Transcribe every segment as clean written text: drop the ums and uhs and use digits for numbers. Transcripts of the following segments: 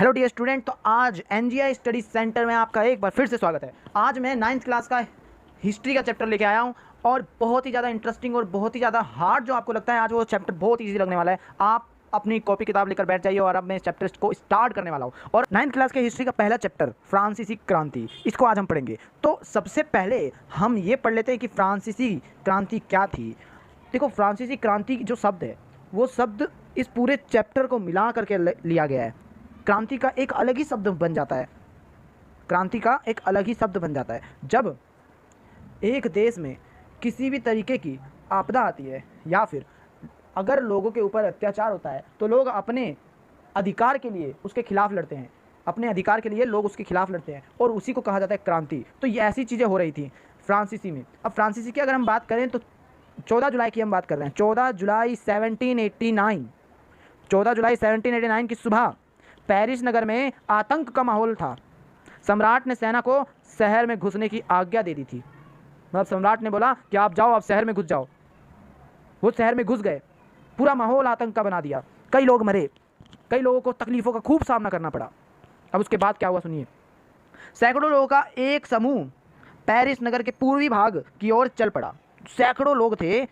Hello dear student. तो आज एनजीआई study centre में आपका एक बार फिर से स्वागत है। आज मैं 9th क्लास का हिस्ट्री का चैप्टर लेके आया हूँ और बहुत ही ज़्यादा इंटरेस्टिंग और बहुत ही ज़्यादा हार्ड जो आपको लगता है आज वो चैप्टर बहुत ईजी लगने वाला है। आप अपनी कॉपी किताब लेकर बैठ जाइए और अब मैं इस चैप्टर को स्टार्ट करने वाला हूँ। और 9th क्लास के हिस्ट्री का पहला चैप्टर फ्रांसीसी क्रांति, इसको आज हम पढ़ेंगे। तो सबसे पहले हम ये पढ़ लेते हैं कि फ्रांसीसी क्रांति क्या थी। देखो, फ्रांसीसी क्रांति जो शब्द है वो शब्द इस पूरे चैप्टर को मिला करके लिया गया है। क्रांति का एक अलग ही शब्द बन जाता है। क्रांति का एक अलग ही शब्द बन जाता है जब एक देश में किसी भी तरीके की आपदा आती है या फिर अगर लोगों के ऊपर अत्याचार होता है तो लोग अपने अधिकार के लिए उसके खिलाफ लड़ते हैं। अपने अधिकार के लिए लोग उसके खिलाफ लड़ते हैं और उसी को कहा जाता है क्रांति। तो ये ऐसी चीज़ें हो रही थी फ्रांसीसी में। अब फ्रांसीसी की अगर हम बात करें तो 14 जुलाई की हम बात कर रहे हैं। 14 जुलाई 1789 14 जुलाई 1789 की सुबह पेरिस नगर में आतंक का माहौल था। सम्राट ने सेना को शहर में घुसने की आज्ञा दे दी थी। मतलब सम्राट ने बोला कि आप जाओ, आप शहर में घुस जाओ। वो शहर में घुस गए, पूरा माहौल आतंक का बना दिया। कई लोग मरे, कई लोगों को तकलीफ़ों का खूब सामना करना पड़ा। अब उसके बाद क्या हुआ सुनिए। सैकड़ों लोगों का एक समूह पेरिस नगर के पूर्वी भाग की ओर चल पड़ा। सैकड़ों लोग थे,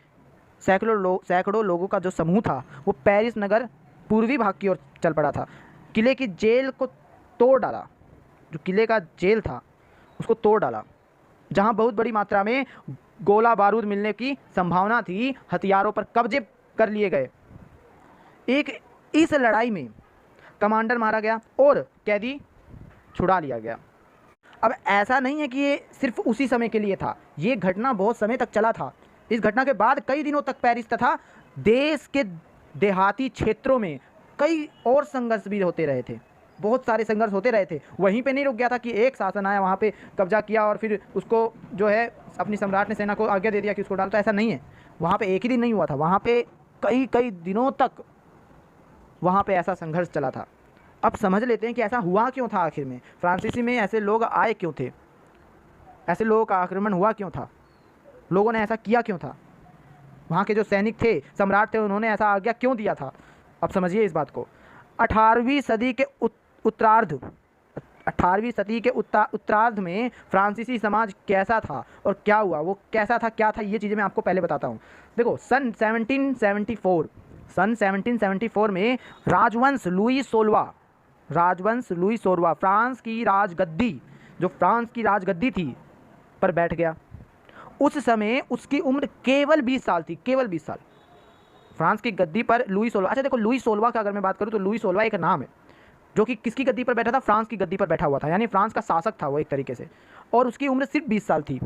सैकड़ों लोगों का जो समूह था वो पेरिस नगर पूर्वी भाग की ओर चल पड़ा था। किले की जेल को तोड़ डाला। जो किले का जेल था उसको तोड़ डाला, जहां बहुत बड़ी मात्रा में गोला बारूद मिलने की संभावना थी। हथियारों पर कब्जे कर लिए गए। इस लड़ाई में कमांडर मारा गया और कैदी छुड़ा लिया गया। अब ऐसा नहीं है कि ये सिर्फ उसी समय के लिए था, ये घटना बहुत समय तक चला था। इस घटना के बाद कई दिनों तक पेरिस तथा देश के देहाती क्षेत्रों में कई और संघर्ष भी होते रहे थे। बहुत सारे संघर्ष होते रहे थे। वहीं पे नहीं रुक गया था कि एक शासन आया, वहाँ पे कब्जा किया और फिर उसको जो है अपनी सम्राट ने सेना को आज्ञा दे दिया कि उसको डालो। तो ऐसा नहीं है। वहाँ पे एक ही दिन नहीं हुआ था, वहाँ पे कई कई दिनों तक वहाँ पे ऐसा संघर्ष चला था। अब समझ लेते हैं कि ऐसा हुआ क्यों था। आखिर में फ्रांसीसी में ऐसे लोग आए क्यों थे, ऐसे लोगों का आक्रमण हुआ क्यों था, लोगों ने ऐसा किया क्यों था, वहाँ के जो सैनिक थे, सम्राट थे, उन्होंने ऐसा आज्ञा क्यों दिया था। अब समझिए इस बात को। 18वीं सदी के उत्तरार्ध 18वीं सदी के उत्तरार्ध में फ्रांसीसी समाज कैसा था और क्या हुआ, वो कैसा था क्या था, ये चीज़ें मैं आपको पहले बताता हूँ। देखो, सन 1774 में राजवंश लुई सोलवा फ्रांस की राजगद्दी थी पर बैठ गया। उस समय उसकी उम्र केवल 20 साल थी, केवल 20 साल। फ्रांस की गद्दी पर लुई सोलवा। अच्छा देखो, लुई सोलवा का अगर मैं बात करूं तो लुई सोलवा एक नाम है जो कि किसकी गद्दी पर बैठा था, फ्रांस की गद्दी पर बैठा हुआ था। यानी फ्रांस का शासक था वो एक तरीके से। और उसकी उम्र सिर्फ 20 साल थी,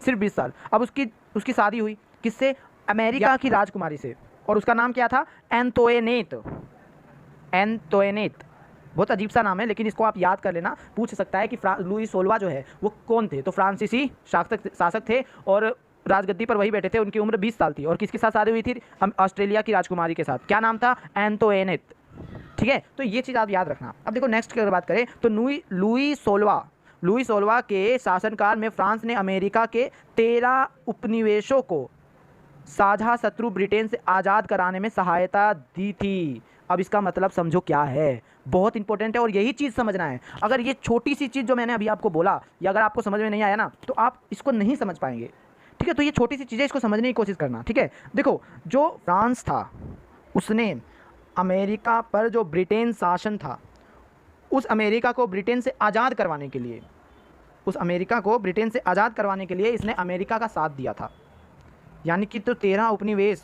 सिर्फ 20 साल। अब उसकी शादी हुई किससे, अमेरिका की राजकुमारी से। और उसका नाम क्या था, एंतोइनेट। बहुत अजीब सा नाम है, लेकिन इसको आप याद कर लेना। पूछ सकता है कि लुई सोलवा जो है वो कौन थे। तो फ्रांसीसी शासक थे और राजगद्दी पर वही बैठे थे। उनकी उम्र 20 साल थी और किसके साथ शादी हुई थी, ऑस्ट्रेलिया की राजकुमारी के साथ। क्या नाम था, एंतोइनेट। ठीक है, तो ये चीज़ आप याद रखना। अब देखो नेक्स्ट की अगर बात करें तो लुई सोलवा के शासनकाल में फ्रांस ने अमेरिका के 13 उपनिवेशों को साझा शत्रु ब्रिटेन से आज़ाद कराने में सहायता दी थी। अब इसका मतलब समझो क्या है, बहुत इंपॉर्टेंट है और यही चीज़ समझना है। अगर ये छोटी सी चीज़ जो मैंने अभी आपको बोला या अगर आपको समझ में नहीं आया ना तो आप इसको नहीं समझ पाएंगे। ठीक है, तो ये छोटी सी चीज़ें, इसको समझने की कोशिश करना। ठीक है, देखो, जो फ्रांस था उसने अमेरिका पर जो ब्रिटेन शासन था, उस अमेरिका को ब्रिटेन से आज़ाद करवाने के लिए इसने अमेरिका का साथ दिया था। यानी कि तो 13 उपनिवेश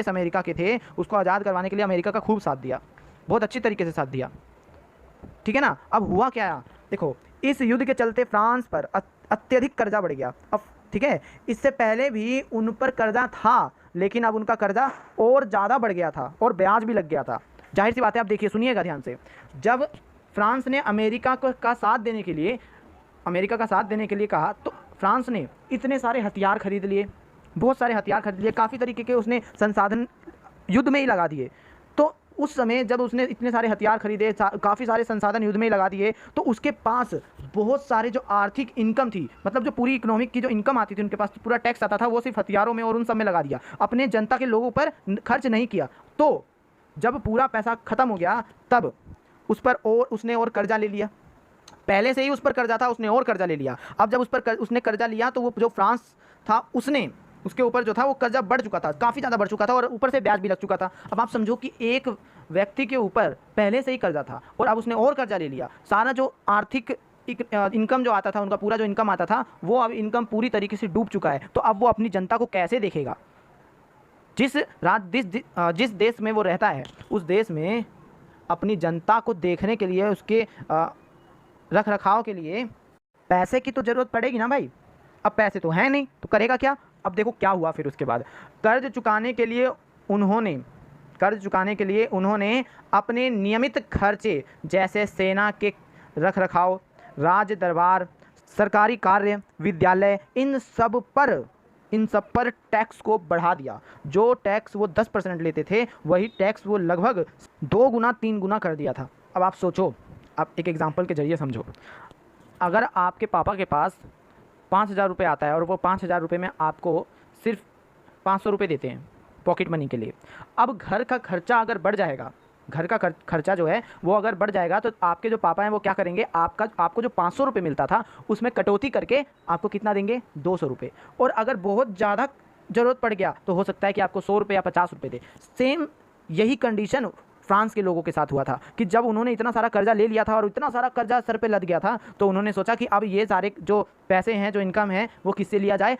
अमेरिका के थे, उसको आज़ाद करवाने के लिए अमेरिका का खूब साथ दिया, बहुत अच्छी तरीके से साथ दिया। ठीक है ना। अब हुआ क्या, देखो, इस युद्ध के चलते फ्रांस पर अत्यधिक कर्जा बढ़ गया। अब ठीक है, इससे पहले भी उन पर कर्जा था, लेकिन अब उनका कर्जा और ज़्यादा बढ़ गया था और ब्याज भी लग गया था। जाहिर सी बात है, आप देखिए, सुनिएगा ध्यान से। जब फ्रांस ने अमेरिका का साथ देने के लिए कहा तो फ्रांस ने इतने सारे हथियार खरीद लिए, बहुत सारे हथियार खरीद लिए, काफ़ी तरीके के उसने संसाधन युद्ध में ही लगा दिए। तो उस समय जब उसने इतने सारे हथियार खरीदे, काफ़ी सारे संसाधन युद्ध में ही लगा दिए, तो उसके पास बहुत सारे जो आर्थिक इनकम थी, मतलब जो पूरी इकोनॉमिक की जो इनकम आती थी, उनके पास पूरा टैक्स आता था, वो सिर्फ हथियारों में और उन सब में लगा दिया। अपने जनता के लोगों पर खर्च नहीं किया। तो जब पूरा पैसा ख़त्म हो गया तब उस पर और उसने और कर्जा ले लिया। पहले से ही उस पर कर्जा था, उसने और कर्जा ले लिया। अब जब उसने कर्जा लिया तो वो जो फ्रांस था उसने उसके ऊपर जो था वो कर्जा बढ़ चुका था, काफ़ी ज़्यादा बढ़ चुका था और ऊपर से ब्याज भी लग चुका था। अब आप समझो कि एक व्यक्ति के ऊपर पहले से ही कर्जा था और अब उसने और कर्जा ले लिया। सारा जो आर्थिक इनकम जो आता था, उनका पूरा जो इनकम आता था, वो अब इनकम पूरी तरीके से डूब चुका है। तो अब वो अपनी जनता को कैसे देखेगा? जिस देश में वो रहता है, उस देश में अपनी जनता को देखने के लिए, उसके रख रखाव के लिए पैसे की तो ज़रूरत पड़ेगी ना भाई। अब पैसे तो हैं नहीं, तो करेगा क्या? अब देखो क्या हुआ फिर उसके बाद। कर्ज चुकाने के लिए उन्होंने अपने नियमित खर्चे जैसे सेना के रख रखाव, राज दरबार, सरकारी कार्य, विद्यालय, इन सब पर टैक्स को बढ़ा दिया। जो टैक्स वो 10% लेते थे, वही टैक्स वो लगभग 2 गुना 3 गुना कर दिया था। अब आप सोचो, आप एक एग्जांपल के जरिए समझो। अगर आपके पापा के पास 5,000 रुपये आता है और वो 5,000 रुपये में आपको सिर्फ 500 रुपये देते हैं पॉकेट मनी के लिए। अब घर का खर्चा अगर बढ़ जाएगा, घर का खर्चा जो है वो अगर बढ़ जाएगा, तो आपके जो पापा हैं वो क्या करेंगे? आपको जो 500 रुपये मिलता था उसमें कटौती करके आपको कितना देंगे? 200 रुपये। और अगर बहुत ज़्यादा ज़रूरत पड़ गया तो हो सकता है कि आपको 100 रुपये या 50 रुपये दे। सेम यही कंडीशन फ्रांस के लोगों के साथ हुआ था कि जब उन्होंने इतना सारा कर्जा ले लिया था और इतना सारा कर्जा सर पे लद गया था, तो उन्होंने सोचा कि अब ये सारे जो पैसे हैं, जो इनकम है, वो किससे लिया जाए?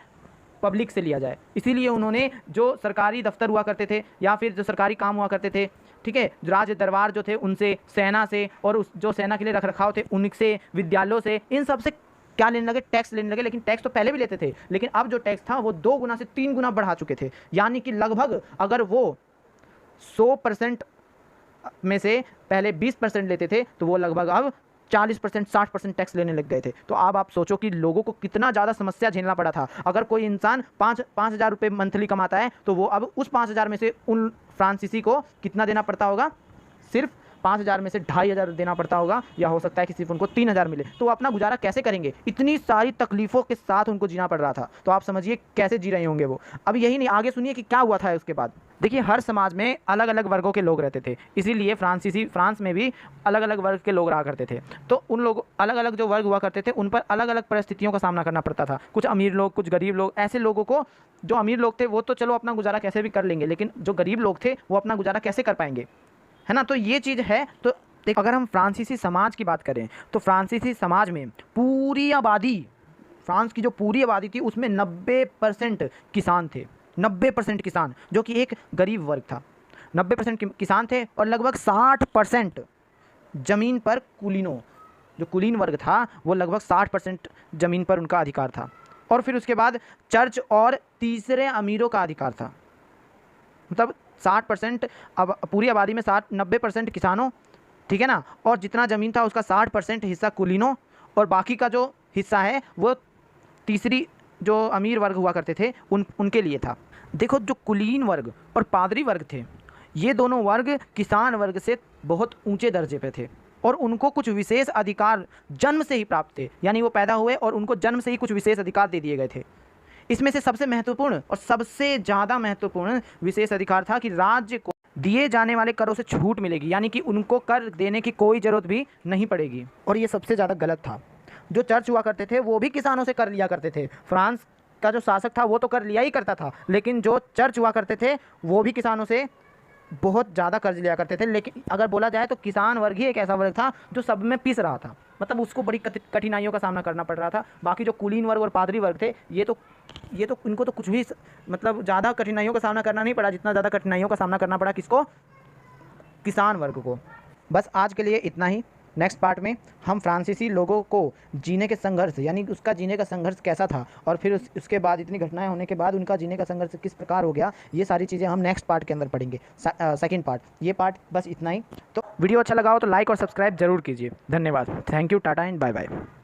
पब्लिक से लिया जाए। इसीलिए उन्होंने जो सरकारी दफ्तर हुआ करते थे या फिर जो सरकारी काम हुआ करते थे, ठीक है, राज दरबार जो थे उनसे, सेना से, और उस जो सेना के लिए रख रखाव थे उनसे, विद्यालयों से, इन सब से क्या लेने लगे? टैक्स लेने लगे। लेकिन टैक्स तो पहले भी लेते थे, लेकिन अब जो टैक्स था वो 2 गुना से 3 गुना बढ़ा चुके थे। यानी कि लगभग अगर वो 100% में से पहले 20% लेते थे, तो वो लगभग अब 40% 60% टैक्स लेने लग गए थे। तो अब आप सोचो कि लोगों को कितना ज़्यादा समस्या झेलना पड़ा था। अगर कोई इंसान 5,000 रुपये मंथली कमाता है, तो वो अब उस 5,000 में से उन फ्रांसीसी को कितना देना पड़ता होगा? सिर्फ 5,000 में से 2,500 देना पड़ता होगा, या हो सकता है कि सिर्फ उनको 3,000 मिले। तो वो अपना गुजारा कैसे करेंगे? इतनी सारी तकलीफ़ों के साथ उनको जीना पड़ रहा था। तो आप समझिए कैसे जी रहे होंगे वो। अब यही नहीं, आगे सुनिए कि क्या हुआ था उसके बाद। देखिए, हर समाज में अलग अलग वर्गों के लोग रहते थे, इसीलिए फ्रांस में भी अलग अलग वर्ग के लोग रहा करते थे। तो उन लोग अलग अलग जो वर्ग हुआ करते थे, उन पर अलग अलग परिस्थितियों का सामना करना पड़ता था। कुछ अमीर लोग, कुछ गरीब लोग। ऐसे लोगों को, जो अमीर लोग थे वो तो चलो अपना गुजारा कैसे भी कर लेंगे, लेकिन जो गरीब लोग थे वो अपना गुजारा कैसे कर पाएंगे, है ना? तो ये चीज़ है। तो देखो, अगर हम फ्रांसीसी समाज की बात करें तो फ्रांसीसी समाज में पूरी आबादी, फ्रांस की जो पूरी आबादी थी उसमें 90% किसान थे। 90% किसान, जो कि एक गरीब वर्ग था। 90% किसान थे और लगभग 60% ज़मीन पर कुलीनों, जो कुलीन वर्ग था वो लगभग 60% ज़मीन पर उनका अधिकार था। और फिर उसके बाद चर्च और तीसरे अमीरों का अधिकार था। मतलब 60%, अब पूरी आबादी में 90% किसानों, ठीक है ना, और जितना ज़मीन था उसका 60% हिस्सा कुलीनों, और बाकी का जो हिस्सा है वो तीसरी जो अमीर वर्ग हुआ करते थे उनके लिए था। देखो, जो कुलीन वर्ग और पादरी वर्ग थे, ये दोनों वर्ग किसान वर्ग से बहुत ऊंचे दर्जे पे थे और उनको कुछ विशेष अधिकार जन्म से ही प्राप्त थे। यानी वो पैदा हुए और उनको जन्म से ही कुछ विशेष अधिकार दे दिए गए थे। इसमें से सबसे महत्वपूर्ण और सबसे ज़्यादा महत्वपूर्ण विशेष अधिकार था कि राज्य को दिए जाने वाले करों से छूट मिलेगी, यानी कि उनको कर देने की कोई ज़रूरत भी नहीं पड़ेगी। और ये सबसे ज़्यादा गलत था। जो चर्च हुआ करते थे वो भी किसानों से कर लिया करते थे। फ्रांस का जो शासक था वो तो कर लिया ही करता था, लेकिन जो चर्च हुआ करते थे वो भी किसानों से बहुत ज़्यादा कर्ज लिया करते थे। लेकिन अगर बोला जाए तो किसान वर्ग ही एक ऐसा वर्ग था जो सब में पिस रहा था, मतलब उसको बड़ी कठिनाइयों का सामना करना पड़ रहा था। बाकी जो कुलीन वर्ग और पादरी वर्ग थे, ये तो इनको तो कुछ भी, मतलब ज़्यादा कठिनाइयों का सामना करना नहीं पड़ा जितना ज़्यादा कठिनाइयों का सामना करना पड़ा किसको? किसान वर्ग को। बस आज के लिए इतना ही। नेक्स्ट पार्ट में हम फ्रांसीसी लोगों को जीने के संघर्ष, यानी उसका जीने का संघर्ष कैसा था, और फिर उसके बाद इतनी घटनाएं होने के बाद उनका जीने का संघर्ष किस प्रकार हो गया, ये सारी चीज़ें हम नेक्स्ट पार्ट के अंदर पढ़ेंगे। सेकंड पार्ट, ये पार्ट बस इतना ही। तो वीडियो अच्छा लगा हो तो लाइक और सब्सक्राइब जरूर कीजिए। धन्यवाद। Thank you, tata and bye bye.